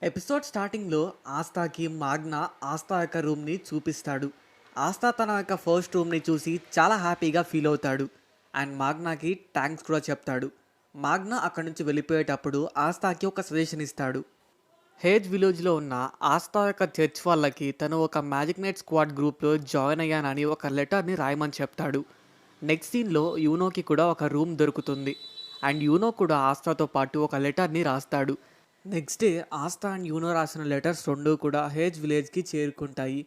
Episode స్టార్టింగ్లో ఆస్తాకి మాగ్నా ఆస్తా యొక్క రూమ్ని చూపిస్తాడు. ఆస్తా తన యొక్క ఫస్ట్ రూమ్ని చూసి చాలా హ్యాపీగా ఫీల్ అవుతాడు. అండ్ మాగ్నాకి థ్యాంక్స్ కూడా చెప్తాడు. మాగ్నా అక్కడి నుంచి వెళ్ళిపోయేటప్పుడు ఆస్తాకి ఒక సజెషన్ ఇస్తాడు. హేజ్ విలేజ్లో ఉన్న ఆస్తా యొక్క చర్చ్ వాళ్ళకి తను ఒక మ్యాజిక్ నైట్ స్క్వాడ్ గ్రూప్లో జాయిన్ అయ్యానని ఒక లెటర్ని రాయమని చెప్తాడు. నెక్స్ట్ సీన్లో యూనోకి కూడా ఒక రూమ్ దొరుకుతుంది. అండ్ యూనో కూడా ఆస్తాతో పాటు ఒక లెటర్ని రాస్తాడు. నెక్స్ట్ డే ఆస్థా అండ్ యూనో రాసిన లెటర్స్ రెండు కూడా హేజ్ విలేజ్కి చేరుకుంటాయి.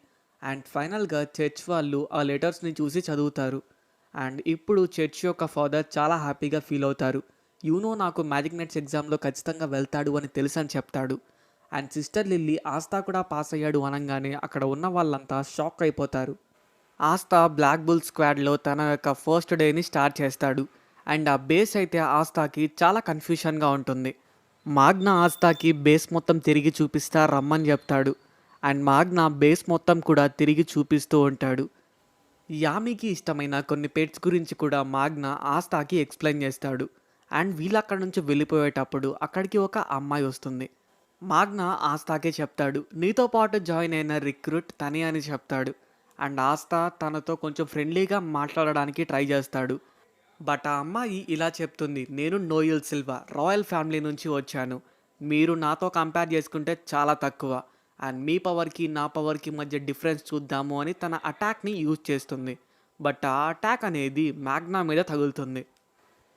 అండ్ ఫైనల్గా చర్చ్ వాళ్ళు ఆ లెటర్స్ని చూసి చదువుతారు. అండ్ ఇప్పుడు చర్చ్ యొక్క ఫాదర్ చాలా హ్యాపీగా ఫీల్ అవుతారు. యూనో నాకు మ్యాజిక్ నైట్స్ ఎగ్జామ్లో ఖచ్చితంగా వెళ్తాడు అని తెలుసని చెప్తాడు. అండ్ సిస్టర్ లిల్లీ ఆస్థా కూడా పాస్ అయ్యాడు అనగానే అక్కడ ఉన్న వాళ్ళంతా షాక్ అయిపోతారు. ఆస్థా బ్లాక్ బుల్ స్క్వాడ్లో తన యొక్క ఫస్ట్ డేని స్టార్ట్ చేస్తాడు. అండ్ ఆ బేస్ అయితే ఆస్థాకి చాలా కన్ఫ్యూషన్గా ఉంటుంది. మాగ్నా ఆస్తాకి బేస్ మొత్తం తిరిగి చూపిస్తా రమ్మని చెప్తాడు. అండ్ మాగ్నా బేస్ మొత్తం కూడా తిరిగి చూపిస్తూ ఉంటాడు. యామికి ఇష్టమైన కొన్ని పెట్స్ గురించి కూడా మాగ్నా ఆస్తాకి ఎక్స్ప్లెయిన్ చేస్తాడు. అండ్ వీళ్ళు అక్కడి నుంచి వెళ్ళిపోయేటప్పుడు అక్కడికి ఒక అమ్మాయి వస్తుంది. మాగ్నా ఆస్తాకే చెప్తాడు, నీతో పాటు జాయిన్ అయిన రిక్రూట్ తనే అని చెప్తాడు. అండ్ ఆస్తా తనతో కొంచెం ఫ్రెండ్లీగా మాట్లాడడానికి ట్రై చేస్తాడు. బట్ ఆ అమ్మాయి ఇలా చెప్తుంది, నేను నోయల్ సిల్వా రాయల్ ఫ్యామిలీ నుంచి వచ్చాను. మీరు నాతో కంపేర్ చేసుకుంటే చాలా తక్కువ. అండ్ మీ పవర్కి నా పవర్కి మధ్య డిఫరెన్స్ చూద్దాము అని తన అటాక్ని యూజ్ చేస్తుంది. బట్ ఆ అటాక్ అనేది మాగ్నా మీద తగులుతుంది.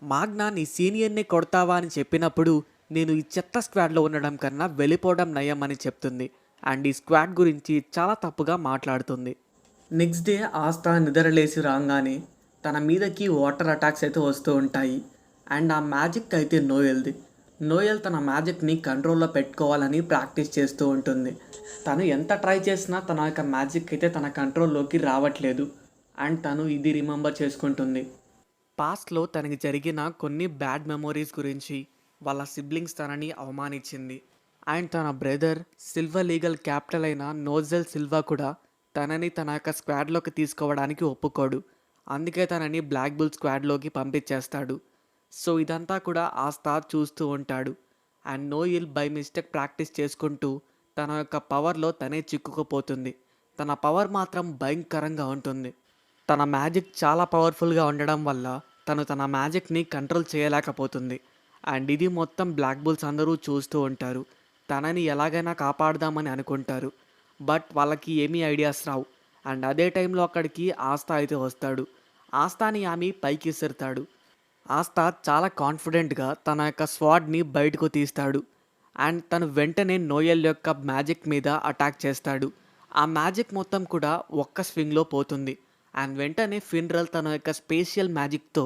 మాగ్నా నీ సీనియర్ని కొడతావా అని చెప్పినప్పుడు నేను ఈ చెత్త స్క్వాడ్లో ఉండడం కన్నా వెళ్ళిపోవడం నయం అని చెప్తుంది. అండ్ ఈ స్క్వాడ్ గురించి చాలా తప్పుగా మాట్లాడుతుంది. నెక్స్ట్ డే ఆస్థా నిద్రలేసి రాగానే తన మీదకి వాటర్ అటాక్స్ అయితే వస్తూ ఉంటాయి. అండ్ ఆ మ్యాజిక్ అయితే నోయల్ది. నోయల్ తన మ్యాజిక్ని కంట్రోల్లో పెట్టుకోవాలని ప్రాక్టీస్ చేస్తూ ఉంటుంది. తను ఎంత ట్రై చేసినా తన యొక్క మ్యాజిక్ అయితే తన కంట్రోల్లోకి రావట్లేదు. అండ్ తను ఇది రిమెంబర్ చేసుకుంటుంది. పాస్ట్లో తనకి జరిగిన కొన్ని బ్యాడ్ మెమొరీస్ గురించి, వాళ్ళ సిబ్లింగ్స్ తనని అవమానించింది. అండ్ తన బ్రదర్ సిల్వర్ లీగల్ క్యాపిటల్ అయిన నోజెల్ సిల్వా కూడా తనని తన యొక్క స్క్వాడ్లోకి తీసుకోవడానికి ఒప్పుకోడు. అందుకే తనని బ్లాక్ బుల్ స్క్వాడ్లోకి పంపించేస్తాడు. సో ఇదంతా కూడా ఆస్థా చూస్తూ ఉంటాడు. And Noel by mistake practice చేసుకుంటూ తన యొక్క పవర్లో తనే చిక్కుకుపోతుంది. తన పవర్ మాత్రం భయంకరంగా ఉంటుంది. తన మ్యాజిక్ చాలా పవర్ఫుల్గా ఉండడం వల్ల తను తన మ్యాజిక్ని కంట్రోల్ చేయలేకపోతుంది. అండ్ ఇది మొత్తం బ్లాక్ బుల్స్ అందరూ చూస్తూ ఉంటారు. తనని ఎలాగైనా కాపాడదామని అనుకుంటారు. బట్ వాళ్ళకి ఏమీ ఐడియాస్ రావు. అండ్ అదే టైంలో అక్కడికి ఆస్థా అయితే వస్తాడు. ఆస్థాని ఆమె పైకి విసురుతాడు. ఆస్థా చాలా కాన్ఫిడెంట్గా తన యొక్క స్వాడ్ని బయటకు తీస్తాడు. అండ్ తను వెంటనే నోయల్ యొక్క మ్యాజిక్ మీద అటాక్ చేస్తాడు. ఆ మ్యాజిక్ మొత్తం కూడా ఒక్క స్వింగ్లో పోతుంది. అండ్ వెంటనే ఫిన్రల్ తన యొక్క స్పేషియల్ మ్యాజిక్తో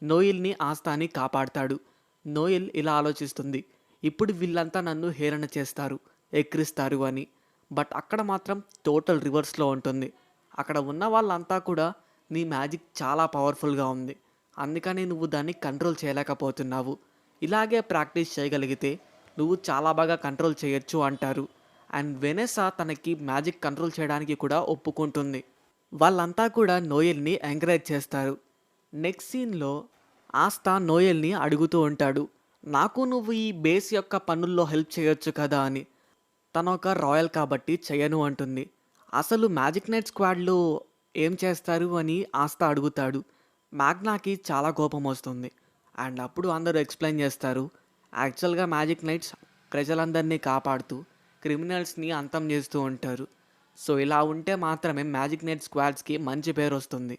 నోయల్ని ఆస్థాని కాపాడతాడు. నోయల్ ఇలా ఆలోచిస్తుంది, ఇప్పుడు వీళ్ళంతా నన్ను హేళన చేస్తారు, ఎక్కిరిస్తారు అని. బట్ అక్కడ మాత్రం టోటల్ రివర్స్లో ఉంటుంది. అక్కడ ఉన్న వాళ్ళంతా కూడా నీ మ్యాజిక్ చాలా పవర్ఫుల్గా ఉంది, అందుకని నువ్వు దాన్ని కంట్రోల్ చేయలేకపోతున్నావు. ఇలాగే ప్రాక్టీస్ చేయగలిగితే నువ్వు చాలా బాగా కంట్రోల్ చేయొచ్చు అంటారు. అండ్ వెనెసా తనకి మ్యాజిక్ కంట్రోల్ చేయడానికి కూడా ఒప్పుకుంటుంది. వాళ్ళంతా కూడా నోయల్ని ఎంకరేజ్ చేస్తారు. నెక్స్ట్ సీన్లో ఆస్థా నోయల్ని అడుగుతూ ఉంటాడు, నాకు నువ్వు ఈ బేస్ యొక్క పనుల్లో హెల్ప్ చేయొచ్చు కదా అని. తను ఒక రాయల్ కాబట్టి చెయ్యను అంటుంది. అసలు మ్యాజిక్ నైట్ స్క్వాడ్లో ఏం చేస్తారు అని ఆస్థా అడుగుతాడు. మాగ్నాకి చాలా కోపం వస్తుంది. అండ్ అప్పుడు అందరూ ఎక్స్ప్లెయిన్ చేస్తారు, యాక్చువల్గా మ్యాజిక్ నైట్స్ ప్రజలందరినీ కాపాడుతూ క్రిమినల్స్ని అంతం చేస్తూ ఉంటారు. సో ఇలా ఉంటే మాత్రమే మ్యాజిక్ నైట్ స్క్వాడ్స్కి మంచి పేరు వస్తుంది.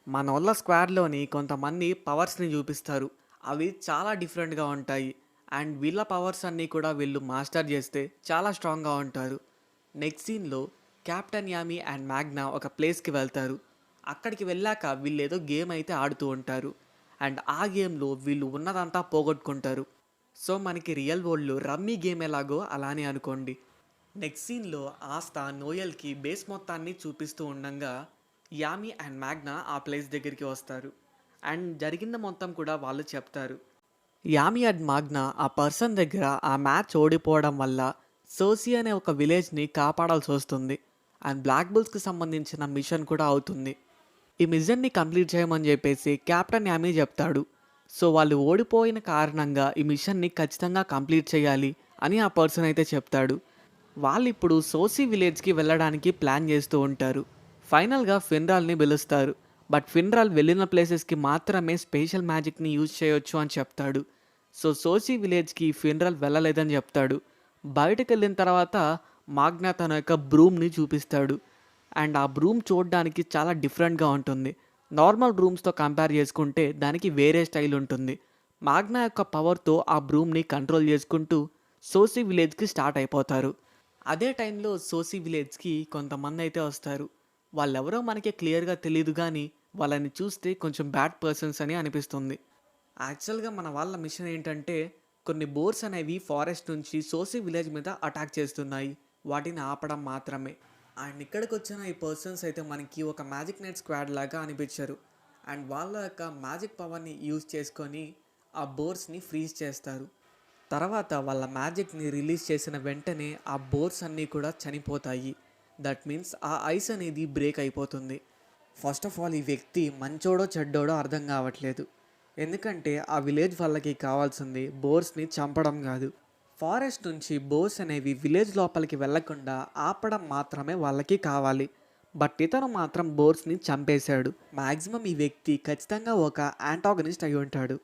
మనోళ్ళ స్క్వాడ్లోని కొంతమంది పవర్స్ని చూపిస్తారు. అవి చాలా డిఫరెంట్గా ఉంటాయి. అండ్ వీళ్ళ పవర్స్ అన్నీ కూడా వీళ్ళు మాస్టర్ చేస్తే చాలా స్ట్రాంగ్గా ఉంటారు. నెక్స్ట్ సీన్లో కెప్టెన్ యామి అండ్ మాగ్నా ఒక ప్లేస్కి వెళ్తారు. అక్కడికి వెళ్ళాక వీళ్ళు ఏదో గేమ్ అయితే ఆడుతూ ఉంటారు. అండ్ ఆ గేమ్లో వీళ్ళు ఉన్నదంతా పోగొట్టుకుంటారు. సో మనకి రియల్ వరల్డ్లో రమ్మీ గేమ్ ఎలాగో అలానే అనుకోండి. నెక్స్ట్ సీన్లో ఆస్థా నోయల్కి బేస్ మొత్తాన్ని చూపిస్తూ ఉండగా యామి అండ్ మాగ్నా ఆ ప్లేస్ దగ్గరికి వస్తారు. అండ్ జరిగింది మొత్తం కూడా వాళ్ళు చెప్తారు. యామి అండ్ మాగ్నా ఆ పర్సన్ దగ్గర ఆ మ్యాచ్ ఓడిపోవడం వల్ల సోసి అనే ఒక విలేజ్ని కాపాడాల్సి వస్తుంది. అండ్ బ్లాక్ బుల్స్కి సంబంధించిన మిషన్ కూడా అవుతుంది. ఈ మిషన్ని కంప్లీట్ చేయమని చెప్పేసి కెప్టెన్ యామి చెప్తాడు. సో వాళ్ళు ఓడిపోయిన కారణంగా ఈ మిషన్ని ఖచ్చితంగా కంప్లీట్ చేయాలి అని ఆ పర్సన్ అయితే చెప్తాడు. వాళ్ళిప్పుడు సోసీ విలేజ్కి వెళ్ళడానికి ప్లాన్ చేస్తూ ఉంటారు. ఫైనల్గా ఫిన్రాల్ని పిలుస్తారు. బట్ ఫిన్రాల్ వెళ్ళిన ప్లేసెస్కి మాత్రమే స్పెషల్ మ్యాజిక్ని యూజ్ చేయొచ్చు అని చెప్తాడు. సో సోసీ విలేజ్కి ఫిన్రాల్ వెళ్ళలేదని చెప్తాడు. బయటకు వెళ్ళిన తర్వాత మాగ్నా తన యొక్క బ్రూమ్ని చూపిస్తాడు. అండ్ ఆ బ్రూమ్ చూడడానికి చాలా డిఫరెంట్గా ఉంటుంది. నార్మల్ బ్రూమ్స్తో కంపేర్ చేసుకుంటే దానికి వేరే స్టైల్ ఉంటుంది. మాగ్నా యొక్క పవర్తో ఆ బ్రూమ్ని కంట్రోల్ చేసుకుంటూ సోసీ విలేజ్కి స్టార్ట్ అయిపోతారు. అదే టైంలో సోసీ విలేజ్కి కొంతమంది అయితే వస్తారు. వాళ్ళెవరో మనకి క్లియర్గా తెలియదు కానీ వాళ్ళని చూస్తే కొంచెం బ్యాడ్ పర్సన్స్ అని అనిపిస్తుంది. యాక్చువల్గా మన వాళ్ళ మిషన్ ఏంటంటే కొన్ని బోర్స్ అనేవి ఫారెస్ట్ నుంచి సోసీ విలేజ్ మీద అటాక్ చేస్తున్నాయి. వాటిని ఆపడం మాత్రమే. అండ్ ఇక్కడికి వచ్చిన ఈ పర్సన్స్ అయితే మనకి ఒక మ్యాజిక్ నైట్ స్క్వాడ్ లాగా అనిపించారు. అండ్ వాళ్ళ యొక్క మ్యాజిక్ పవర్ని యూజ్ చేసుకొని ఆ బోర్స్ని ఫ్రీజ్ చేస్తారు. తర్వాత వాళ్ళ మ్యాజిక్ని రిలీజ్ చేసిన వెంటనే ఆ బోర్స్ అన్నీ కూడా చనిపోతాయి. దట్ మీన్స్ ఆ ఐస్ అనేది బ్రేక్ అయిపోతుంది. ఫస్ట్ ఆఫ్ ఆల్ ఈ వ్యక్తి మంచోడో చెడ్డోడో అర్థం కావట్లేదు. ఎందుకంటే ఆ విలేజ్ వాళ్ళకి కావాల్సింది బోర్స్ని చంపడం కాదు. ఫారెస్ట్ నుంచి బోర్స్ అనేవి విలేజ్ లోపలికి వెళ్లకుండా ఆపడం మాత్రమే వాళ్ళకి కావాలి. బట్ ఇతను మాత్రం బోర్స్ని చంపేశాడు. మ్యాక్సిమం ఈ వ్యక్తి ఖచ్చితంగా ఒక యాంటాగనిస్ట్ అయి ఉంటాడు.